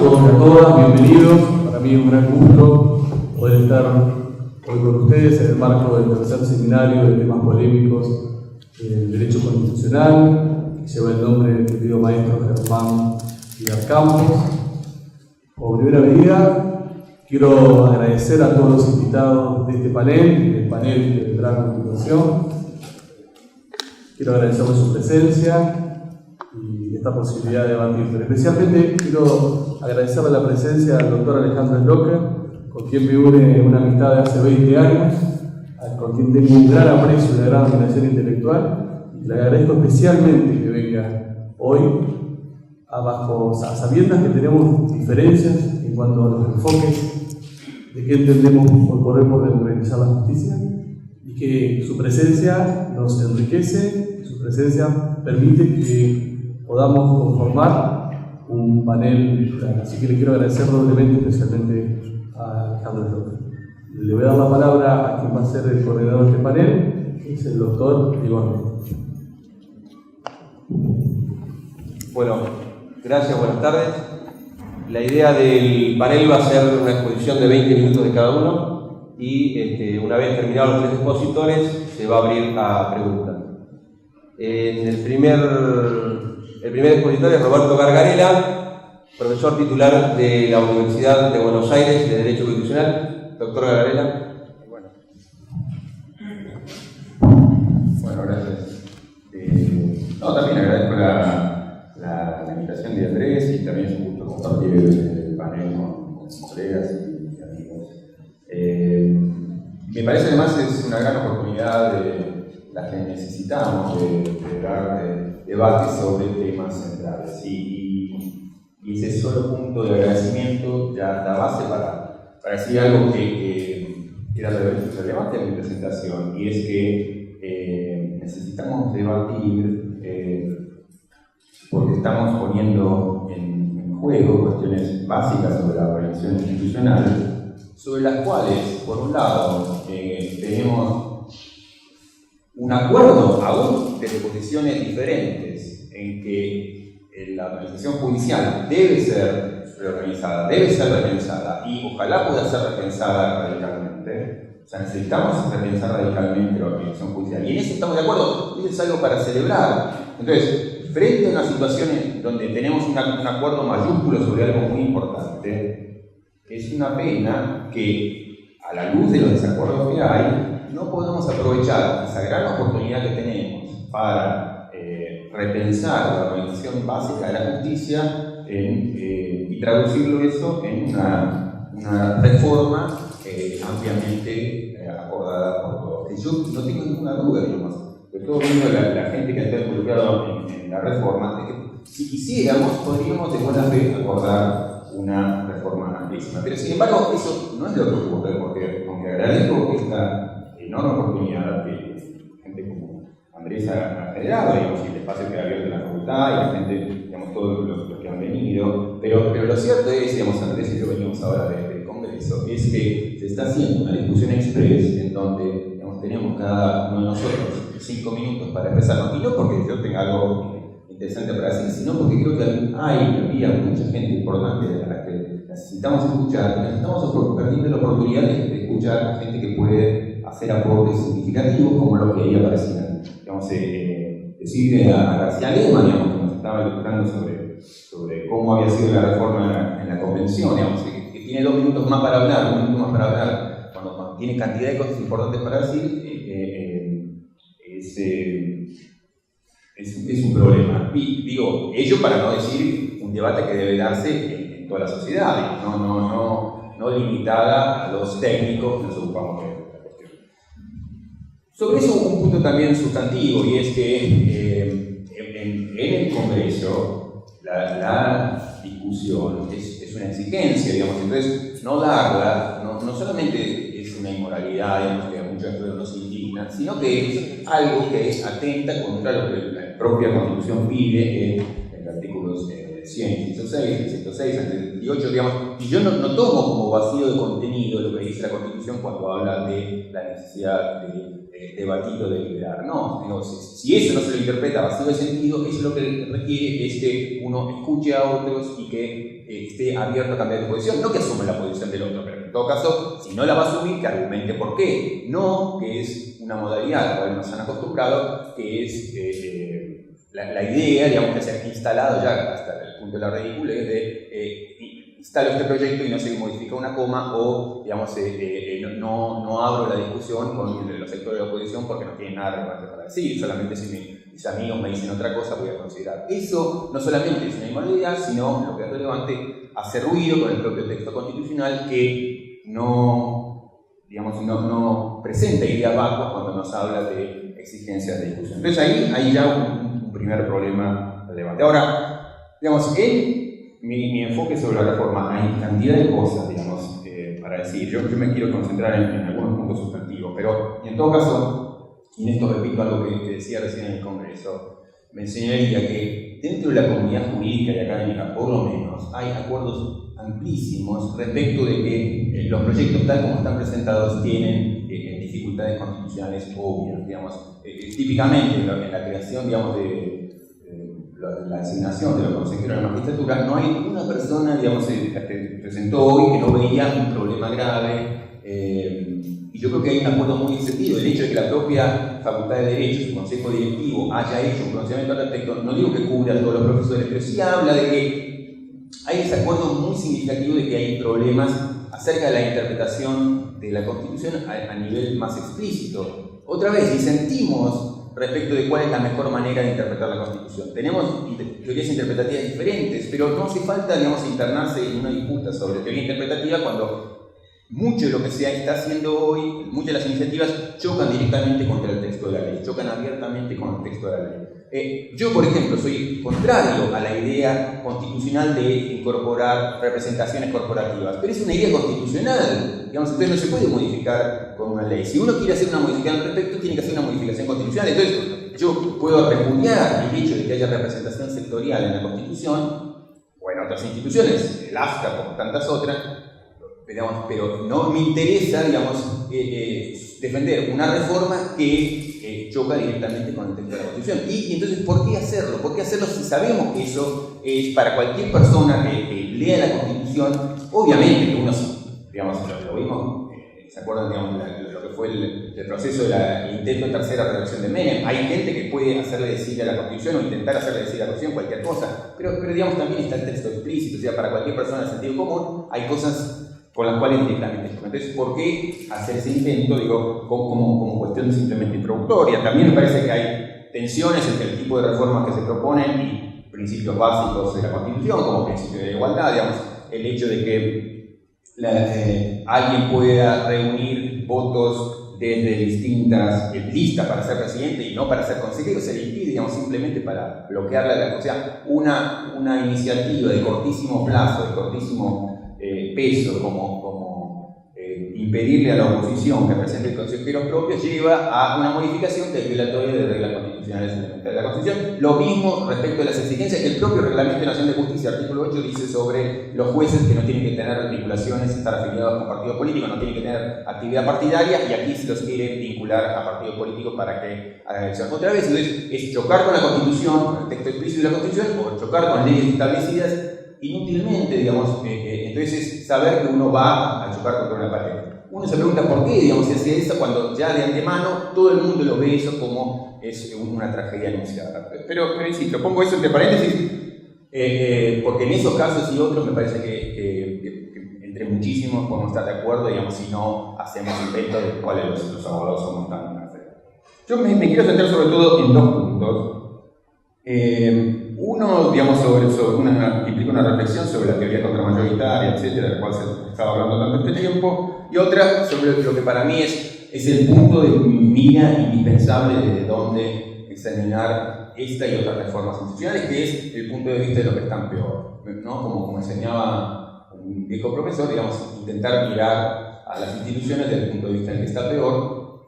todos y a todas, bienvenidos. Para mí es un gran gusto poder estar hoy con ustedes en el marco del tercer seminario de temas polémicos del Derecho Constitucional, que lleva el nombre del querido maestro Germán Vidal Campos. Como primera medida, quiero agradecer a todos los invitados de este panel, el panel que vendrá a continuación. Quiero agradecerles su presencia y esta posibilidad de debatir, pero especialmente quiero agradecerle la presencia del doctor Alejandro Slocker, con quien me une una amistad de hace 20 años, con quien tengo un gran aprecio y una gran admiración intelectual, y le agradezco especialmente que venga hoy a sabiendas que tenemos diferencias en cuanto a los enfoques de qué entendemos por correr por democratizar la justicia, y que su presencia nos enriquece, su presencia permite que podamos conformar un panel. Así que le quiero agradecer doblemente, especialmente a Alejandro Slocker. Le voy a dar la palabra a quien va a ser el coordinador de este panel, que es el doctor Igor. Bueno, gracias, buenas tardes. La idea del panel va a ser una exposición de 20 minutos de cada uno y una vez terminados los tres expositores se va a abrir a preguntas. El primer expositor es Roberto Gargarella, profesor titular de la Universidad de Buenos Aires de Derecho Constitucional. Doctor Gargarella. Bueno, gracias. También agradezco la invitación de Andrés y también es un gusto compartir el panel con colegas y amigos. Me parece además es una gran oportunidad de la que necesitamos de dar debates sobre temas centrales y ese solo punto de agradecimiento ya da base para decir algo que era relevante en mi presentación, y es que necesitamos debatir porque estamos poniendo en juego cuestiones básicas sobre la organización institucional, sobre las cuales, por un lado, tenemos un acuerdo aún de posiciones diferentes en que la organización judicial debe ser reorganizada, debe ser repensada y ojalá pueda ser repensada radicalmente. O sea, necesitamos repensar radicalmente la organización judicial y en eso estamos de acuerdo, y es algo para celebrar. Entonces, frente a una situación donde tenemos un acuerdo mayúsculo sobre algo muy importante, es una pena que a la luz de los desacuerdos que hay, no podemos aprovechar esa gran oportunidad que tenemos para repensar la organización básica de la justicia y traducirlo eso en una reforma ampliamente acordada por todos. Que yo no tengo ninguna duda, digamos, de todo viendo la gente que está involucrada en la reforma, de que si quisiéramos, podríamos de buena fe acordar una reforma amplísima. Pero sin embargo, eso no es lo que ocurre, porque aunque agradezco esta enorme oportunidad que gente como Andrés ha generado, digamos, y el espacio que ha abierto la facultad y la gente, digamos, todos los que han venido, pero lo cierto es, digamos, Andrés y yo venimos ahora del Congreso, es que se está haciendo una discusión express en donde, digamos, tenemos cada uno de nosotros 5 minutos para expresarnos, y no porque yo tenga algo interesante para decir, sino porque creo que había mucha gente importante a la que necesitamos escuchar, y estamos perdiendo la oportunidad de escuchar a gente que puede hacer aportes significativos como los que ahí aparecían. Digamos, decirle a García Lehmann, digamos, que nos estaba ilustrando sobre cómo había sido la reforma en la convención, digamos, que tiene 2 minutos más para hablar, 1 minuto más para hablar, cuando tiene cantidad de cosas importantes para decir, es un problema. Y digo, ello para no decir un debate que debe darse en toda la sociedad, no limitada a los técnicos que nos ocupamos de la cuestión. Sobre eso un punto también sustantivo, y es que en el Congreso la discusión es una exigencia, digamos, entonces no darla no solamente es una inmoralidad, digamos, que a muchos estudios nos indigna, sino que es algo que atenta contra lo que la propia Constitución pide en el artículo 100, 106, 106, 178, digamos, y yo no tomo como vacío de contenido lo que dice la Constitución cuando habla de la necesidad de debatir o deliberar. No, digo, si eso no se lo interpreta vacío de sentido, eso lo que requiere es que uno escuche a otros y que esté abierto a cambiar de posición, no que asume la posición del otro, pero en todo caso, si no la va a asumir, que argumente por qué. No, que es una modalidad a la cual nos han acostumbrado, que es la idea, digamos, que se ha instalado ya hasta el punto de la ridiculez de instalo este proyecto y no se modifica una coma, o digamos, no abro la discusión con los sectores de la oposición porque no tienen nada relevante para decir, solamente si mis amigos me dicen otra cosa voy a considerar. Eso no solamente es una inmoralidad, sino lo que es relevante, hace ruido con el propio texto constitucional que no presenta ideas vacuas cuando nos habla de exigencias de discusión. Entonces ahí hay ya un primer problema relevante. Ahora, digamos, mi enfoque sobre la reforma, hay cantidad de cosas, digamos, para decir. Yo me quiero concentrar en algunos puntos sustantivos, pero en todo caso, y en esto repito algo que decía recién en el Congreso, me enseñaría que dentro de la comunidad jurídica y académica, por lo menos, hay acuerdos amplísimos respecto de que los proyectos tal como están presentados tienen dificultades constitucionales obvias, digamos. Típicamente en la creación, digamos, de la asignación de los consejeros de la magistratura, no hay una persona, digamos, que presentó hoy que no veía un problema grave, y yo creo que hay un acuerdo muy sentido. El hecho de que la propia Facultad de Derecho, su consejo directivo, haya hecho un pronunciamiento al respecto, no digo que cubra a todos los profesores, pero sí habla de que hay ese acuerdo muy significativo de que hay problemas acerca de la interpretación de la Constitución a nivel más explícito. Otra vez, disentimos respecto de cuál es la mejor manera de interpretar la Constitución. Tenemos teorías interpretativas diferentes, pero no hace falta, digamos, internarse en una disputa sobre teoría interpretativa cuando mucho de lo que se está haciendo hoy, muchas de las iniciativas chocan directamente contra el texto de la ley, chocan abiertamente con el texto de la ley. Yo, por ejemplo, soy contrario a la idea constitucional de incorporar representaciones corporativas, pero es una idea constitucional, digamos, entonces no se puede modificar con una ley. Si uno quiere hacer una modificación al respecto, tiene que hacer una modificación constitucional. Entonces, yo puedo repudiar el hecho de que haya representación sectorial en la Constitución o en otras instituciones, el AFCA como tantas otras, pero no me interesa, digamos, defender una reforma que choca directamente con el texto de la Constitución. Y entonces, ¿por qué hacerlo? ¿Por qué hacerlo si sabemos que eso es para cualquier persona que lea la Constitución? Obviamente que uno, digamos, lo vimos, ¿se acuerdan, digamos, lo que fue el proceso del intento de tercera redacción de Menem? Hay gente que puede hacerle decir a la Constitución o intentar hacerle decir a la Constitución cualquier cosa, pero digamos, también está el texto explícito, o sea, para cualquier persona de sentido común hay cosas con las cuales directamente. Entonces, ¿por qué hacer ese intento, digo, como cuestión simplemente introductoria? También me parece que hay tensiones entre el tipo de reformas que se proponen y principios básicos de la Constitución, como principio de igualdad, digamos, el hecho de que alguien pueda reunir votos desde distintas listas para ser presidente y no para ser consejero, se le impide, digamos, simplemente para bloquearla. O sea, una iniciativa de cortísimo plazo, de cortísimo peso, como impedirle a la oposición que presente consejeros propios, lleva a una modificación que es violatoria de reglas constitucionales elementales de la Constitución. Lo mismo respecto a las exigencias que el propio Reglamento Nacional de Justicia, artículo 8, dice sobre los jueces que no tienen que tener vinculaciones, estar afiliados con partidos políticos, no tienen que tener actividad partidaria, y aquí se los quiere vincular a partidos políticos para que hagan elección. Otra vez, entonces, es chocar con la Constitución, con el texto explícito de la Constitución, o chocar con leyes establecidas inútilmente, digamos. Entonces, saber que uno va a chocar contra una pared. Uno se pregunta por qué, digamos, se hace eso cuando ya de antemano todo el mundo lo ve eso como es una tragedia anunciada. Pero insisto, pongo eso entre paréntesis, porque en esos casos y otros me parece que entre muchísimos podemos estar de acuerdo, digamos, si no hacemos inventos de cuáles los abogados somos tan afectados. Yo me quiero centrar sobre todo en dos puntos. Uno, digamos, implica una reflexión sobre la teoría contramayoritaria, etcétera, de la cual se estaba hablando tanto este tiempo, y otra sobre lo que para mí es el punto de mira indispensable desde donde examinar esta y otras reformas institucionales, que es el punto de vista de lo que están peor, ¿no? Como enseñaba un viejo profesor, digamos, intentar mirar a las instituciones desde el punto de vista en el que está peor,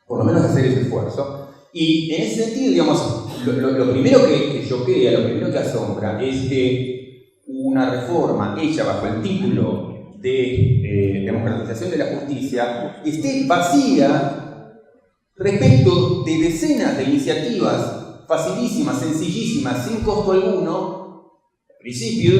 por lo menos hacer ese esfuerzo. Y en ese sentido, digamos, lo primero que choquea, lo primero que asombra es que una reforma hecha bajo el título de democratización de la justicia esté vacía respecto de decenas de iniciativas facilísimas, sencillísimas, sin costo alguno, al principio,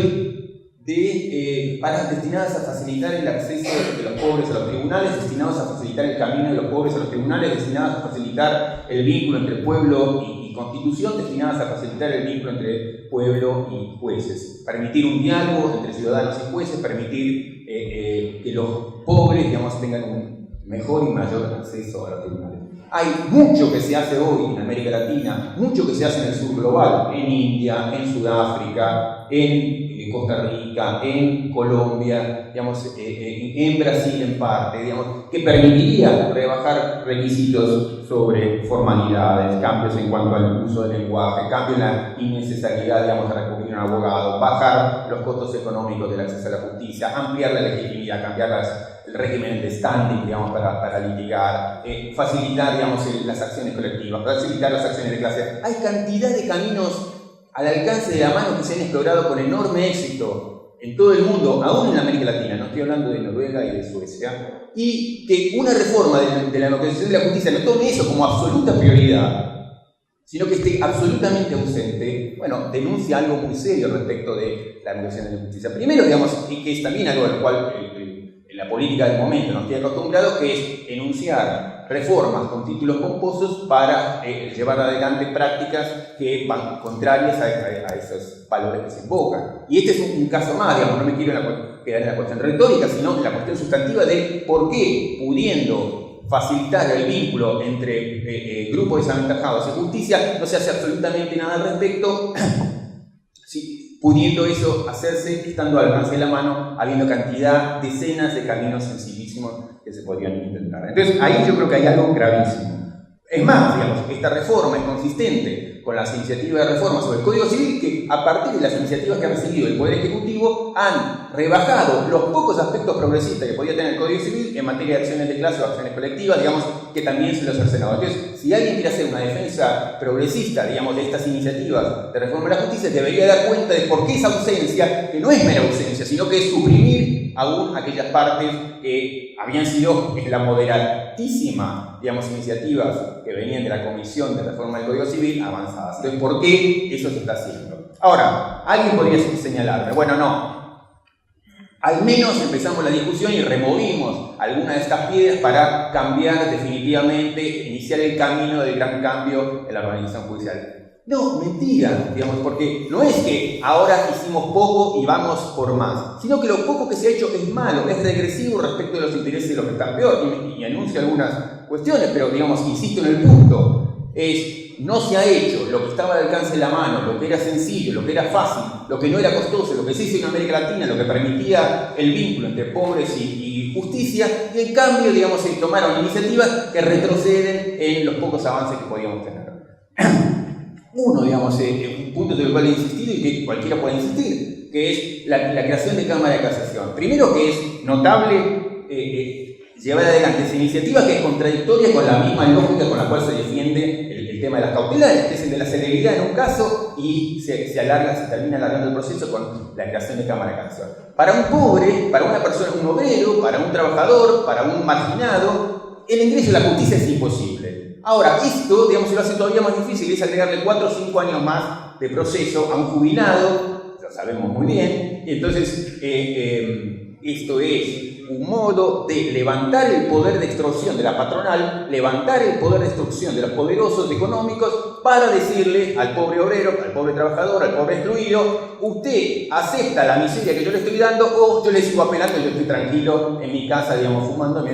destinadas a facilitar el acceso de los pobres a los tribunales, destinados a facilitar el camino de los pobres a los tribunales, destinados a facilitar el vínculo entre pueblo y constitución, destinadas a facilitar el vínculo entre pueblo y jueces, permitir un diálogo entre ciudadanos y jueces, permitir que los pobres, digamos, tengan un mejor y mayor acceso a los tribunales. Hay mucho que se hace hoy en América Latina, mucho que se hace en el sur global, en India, en Sudáfrica, en Costa Rica, en Colombia, digamos, en Brasil en parte, digamos, que permitiría rebajar requisitos sobre formalidades, cambios en cuanto al uso del lenguaje, cambio en la innecesariedad, digamos, de recurrir a un abogado, bajar los costos económicos del acceso a la justicia, ampliar la legitimidad, cambiar el régimen de standing, digamos, para litigar, facilitar, digamos, las acciones colectivas, facilitar las acciones de clase. Hay cantidad de caminos al alcance de la mano que se han explorado con enorme éxito en todo el mundo, aún en América Latina, no estoy hablando de Noruega y de Suecia, y que una reforma de la democratización de la justicia no tome eso como absoluta prioridad, sino que esté absolutamente ausente, bueno, denuncia algo muy serio respecto de la democratización de la justicia. Primero, digamos, que es también algo al cual en la política del momento nos tiene acostumbrados, que es enunciar reformas con títulos pomposos para llevar adelante prácticas que van contrarias a esos valores que se invocan. Y este es un caso más, digamos, no me quiero quedar en la cuestión retórica, sino en la cuestión sustantiva de por qué, pudiendo facilitar el vínculo entre grupos desaventajados y justicia, no se hace absolutamente nada al respecto, pudiendo eso hacerse, estando al alcance de la mano, habiendo cantidad, decenas de caminos sencillísimos que se podrían intentar. Entonces, ahí yo creo que hay algo gravísimo. Es más, digamos, esta reforma es consistente con las iniciativas de reforma sobre el Código Civil que, a partir de las iniciativas que ha recibido el Poder Ejecutivo, han rebajado los pocos aspectos progresistas que podía tener el Código Civil en materia de acciones de clase o acciones colectivas, digamos, que también se los ha Senado. Entonces, si alguien quiere hacer una defensa progresista, digamos, de estas iniciativas de reforma de la justicia, debería dar cuenta de por qué esa ausencia, que no es mera ausencia, sino que es suprimir aún aquellas partes que habían sido la moderatísima, digamos, iniciativas que venían de la Comisión de Reforma del Código Civil avanzadas. Entonces, ¿por qué eso se está haciendo? Ahora, alguien podría señalarme, bueno, no, al menos empezamos la discusión y removimos algunas de estas piedras para cambiar definitivamente, iniciar el camino del gran cambio en la organización judicial. No, mentira, digamos, porque no es que ahora hicimos poco y vamos por más, sino que lo poco que se ha hecho es malo, es regresivo respecto de los intereses de los que están peor, y anuncio algunas cuestiones, pero digamos, insisto en el punto, no se ha hecho lo que estaba al alcance de la mano, lo que era sencillo, lo que era fácil, lo que no era costoso, lo que se hizo en América Latina, lo que permitía el vínculo entre pobres y justicia, y en cambio, digamos, se tomaron iniciativas que retroceden en los pocos avances que podíamos tener. Uno, digamos, un punto sobre el cual he insistido y que cualquiera puede insistir, que es la creación de Cámara de Casación. Primero, que es notable llevar adelante esa iniciativa, que es contradictoria con la misma lógica con la cual se defiende el tema de las cautelares, que es el de la celeridad en un caso y se termina alargando el proceso con la creación de Cámara de Casación. Para un pobre, para una persona, un obrero, para un trabajador, para un marginado, el ingreso a la justicia es imposible. Ahora, esto, digamos, se lo hace todavía más difícil, es agregarle 4 o 5 años más de proceso a un jubilado, lo sabemos muy bien, y entonces esto es un modo de levantar el poder de extorsión de la patronal, levantar el poder de extorsión de los poderosos económicos para decirle al pobre obrero, al pobre trabajador, al pobre excluido, usted acepta la miseria que yo le estoy dando o yo le sigo apelando y yo estoy tranquilo en mi casa, digamos, fumando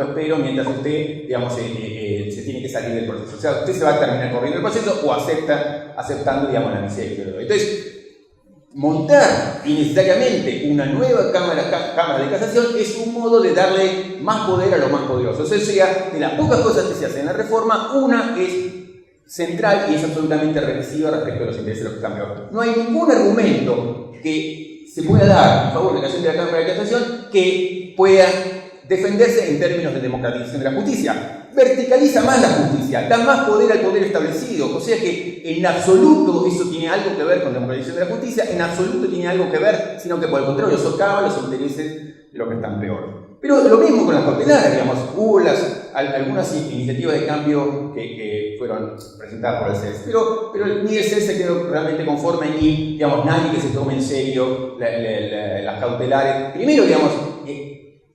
espero, mientras usted, digamos, se tiene que salir del proceso. O sea, usted se va a terminar corriendo el proceso o aceptando, digamos, la miseria que yo le doy. Entonces, montar innecesariamente una nueva cámara de casación es un modo de darle más poder a los más poderosos. O sea, de las pocas cosas que se hacen en la reforma, una es central y es absolutamente regresiva respecto a los intereses de los que están peor. No hay ningún argumento que se pueda dar en favor de la creación de la Cámara de Casación que pueda defenderse en términos de democratización de la justicia. Verticaliza más la justicia, da más poder al poder establecido, o sea que en absoluto eso tiene algo que ver con democratización de la justicia, en absoluto tiene algo que ver, sino que por el contrario socava los intereses de los que están peor. Pero lo mismo con las cautelares, digamos, hubo algunas iniciativas de cambio que fueron presentadas por el CES, pero ni el CES se quedó realmente conforme, ni, digamos, nadie que se tome en serio las cautelares. Primero, digamos,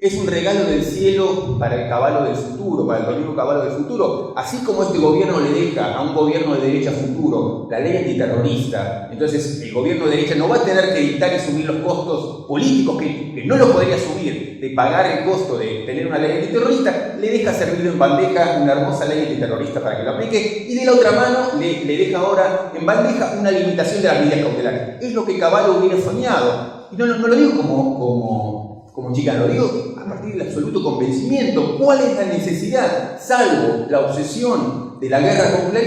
es un regalo del cielo para el caballo del futuro, para el domingo caballo del futuro. Así como este gobierno le deja a un gobierno de derecha futuro la ley antiterrorista, entonces el gobierno de derecha no va a tener que dictar y asumir los costos políticos que no los podría asumir, de pagar el costo de tener una ley antiterrorista, le deja servido en bandeja una hermosa ley antiterrorista para que lo aplique, y de la otra mano le deja ahora en bandeja una limitación de las medidas cautelares. Es lo que Cavallo hubiera soñado. Y no lo digo como chica, lo digo a partir del absoluto convencimiento. ¿Cuál es la necesidad, salvo la obsesión de la guerra popular?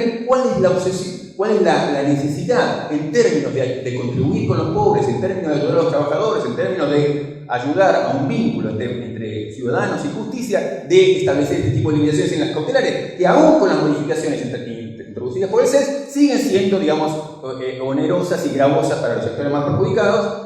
¿Cuál es la necesidad en términos de contribuir con los pobres, en términos de ayudar a los trabajadores, en términos de ayudar a un vínculo entre ciudadanos y justicia, de establecer este tipo de limitaciones en las cautelares, que aún con las modificaciones introducidas por el CES, siguen siendo, digamos, onerosas y gravosas para los sectores más perjudicados?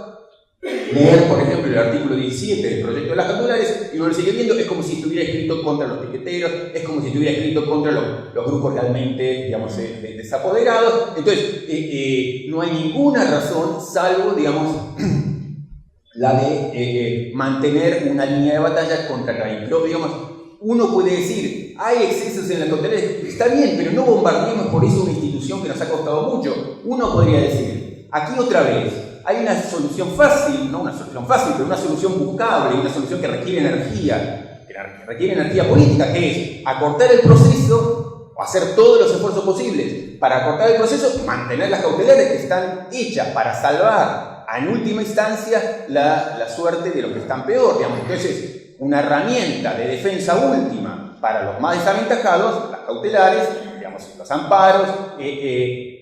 Leer, por ejemplo, el artículo 17 del proyecto de las cautelares y uno lo sigue viendo, es como si estuviera escrito contra los piqueteros, es como si estuviera escrito contra los grupos realmente, digamos, desapoderados. Entonces, no hay ninguna razón, salvo, digamos, la de mantener una línea de batalla contra Caín. Pero, digamos, uno puede decir, hay excesos en las cautelares, está bien, pero no bombardeemos por eso una institución que nos ha costado mucho. Uno podría decir, aquí otra vez, hay una solución fácil, no una solución fácil, pero una solución buscable, una solución que requiere energía política, que es acortar el proceso, o hacer todos los esfuerzos posibles para acortar el proceso, mantener las cautelares que están hechas para salvar, en última instancia, la suerte de los que están peor, digamos. Entonces, una herramienta de defensa última para los más desaventajados, las cautelares, digamos, los amparos,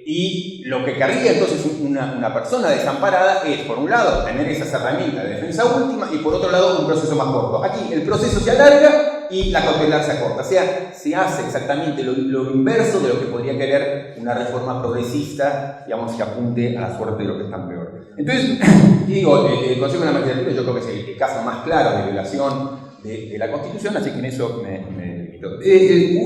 y lo que querría entonces una persona desamparada es, por un lado, tener esas herramientas de defensa última y, por otro lado, un proceso más corto. Aquí el proceso se alarga y la cautelar se acorta. O sea, se hace exactamente lo inverso de lo que podría querer una reforma progresista, digamos, que apunte a la suerte de los que están peor. Entonces, digo, el Consejo de la Magistratura yo creo que es el caso más claro de violación de la Constitución, así que en eso me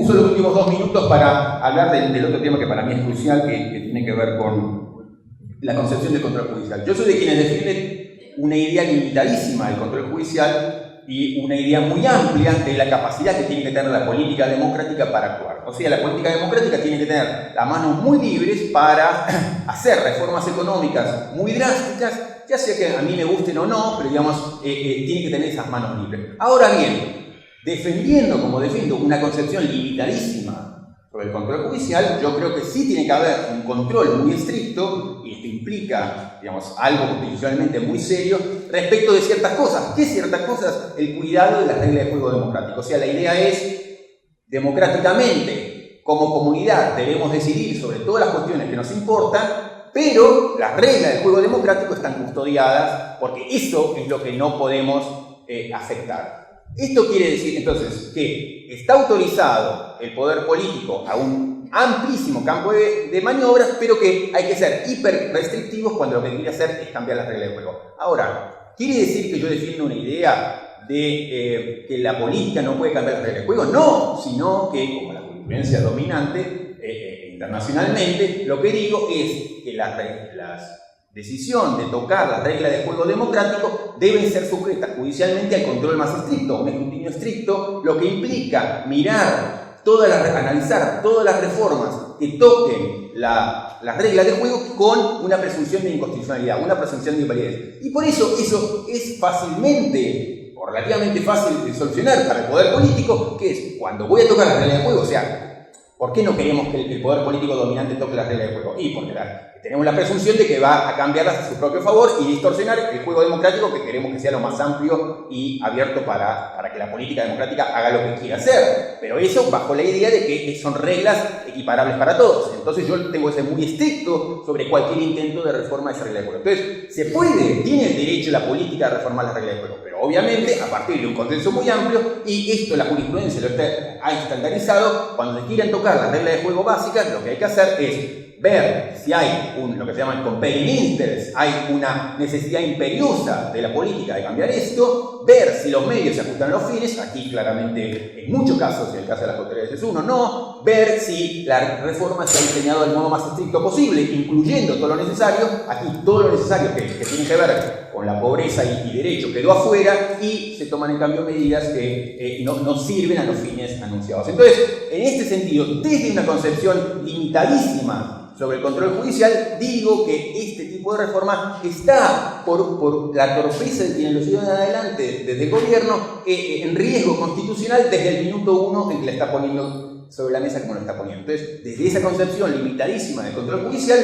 uso los últimos 2 minutos para hablar del otro tema que para mí es crucial, que tiene que ver con la concepción del control judicial. Yo soy de quienes defienden una idea limitadísima del control judicial y una idea muy amplia de la capacidad que tiene que tener la política democrática para actuar. O sea, la política democrática tiene que tener las manos muy libres para hacer reformas económicas muy drásticas, ya sea que a mí me gusten o no, pero digamos, tiene que tener esas manos libres. Ahora bien, defendiendo, como defiendo, una concepción limitadísima sobre el control judicial, yo creo que sí tiene que haber un control muy estricto, y esto implica, digamos, algo constitucionalmente muy serio, respecto de ciertas cosas. ¿Qué ciertas cosas? El cuidado de las reglas de juego democrático. O sea, la idea es, democráticamente, como comunidad, debemos decidir sobre todas las cuestiones que nos importan, pero las reglas del juego democrático están custodiadas, porque eso es lo que no podemos afectar. Esto quiere decir, entonces, que está autorizado el poder político a un amplísimo campo de maniobras, pero que hay que ser hiper restrictivos cuando lo que quiere hacer es cambiar las reglas de juego. Ahora, ¿quiere decir que yo defiendo una idea de que la política no puede cambiar las reglas de juego? No, sino que, como la jurisprudencia dominante internacionalmente, lo que digo es que la decisión de tocar las reglas de juego democrático deben ser sujetas judicialmente al control más estricto, un escrutinio estricto, lo que implica analizar todas las reformas que toquen las reglas de juego con una presunción de inconstitucionalidad, una presunción de invalidez. Y por eso es fácilmente, o relativamente fácil de solucionar para el poder político, que es cuando voy a tocar las reglas de juego, o sea, ¿por qué no queremos que el poder político dominante toque las reglas de juego? Y porque tenemos la presunción de que va a cambiarlas a su propio favor y distorsionar el juego democrático, que queremos que sea lo más amplio y abierto para que la política democrática haga lo que quiera hacer. Pero eso bajo la idea de que son reglas equiparables para todos. Entonces yo tengo que ser muy estricto sobre cualquier intento de reforma de esa regla de juego. Entonces, se puede, tiene el derecho la política a reformar las reglas de juego, pero obviamente a partir de un consenso muy amplio, y esto la jurisprudencia lo ha estandarizado. Cuando se quieran tocar las reglas de juego básicas, lo que hay que hacer es ver si hay lo que se llama el compelling interest, hay una necesidad imperiosa de la política de cambiar esto, ver si los medios se ajustan a los fines, aquí claramente en muchos casos, en el caso de las autoridades es uno, no, ver si la reforma se ha diseñado del modo más estricto posible, incluyendo todo lo necesario, aquí todo lo necesario que tiene que ver con la pobreza y derecho quedó afuera, y se toman en cambio medidas que no sirven a los fines anunciados. Entonces, en este sentido, desde una concepción limitadísima sobre el control judicial, digo que este tipo de reforma está, por la torpeza que tienen los ciudadanos adelante desde el gobierno, en riesgo constitucional desde el minuto 1 en que la está poniendo sobre la mesa como lo está poniendo. Entonces, desde esa concepción limitadísima del control judicial,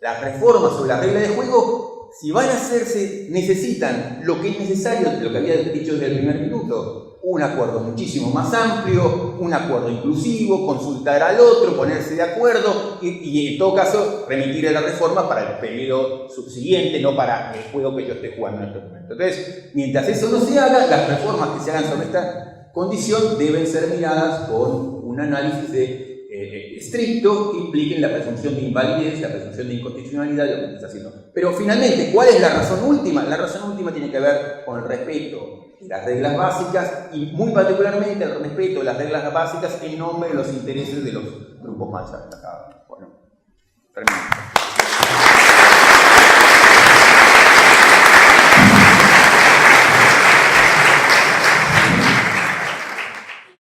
las reformas sobre las reglas de juego, si van a hacerse, necesitan lo que es necesario, lo que había dicho desde el primer minuto, un acuerdo muchísimo más amplio, un acuerdo inclusivo, consultar al otro, ponerse de acuerdo y en todo caso remitir a la reforma para el periodo subsiguiente, no para el juego que yo esté jugando en este momento. Entonces, mientras eso no se haga, las reformas que se hagan sobre esta condición deben ser miradas con un análisis estricto que impliquen la presunción de invalidez, la presunción de inconstitucionalidad de lo que se está haciendo. Pero finalmente, ¿cuál es la razón última? La razón última tiene que ver con el respeto de las reglas básicas y muy particularmente el respeto de las reglas básicas en nombre de los intereses de los grupos más destacados. Bueno, termino.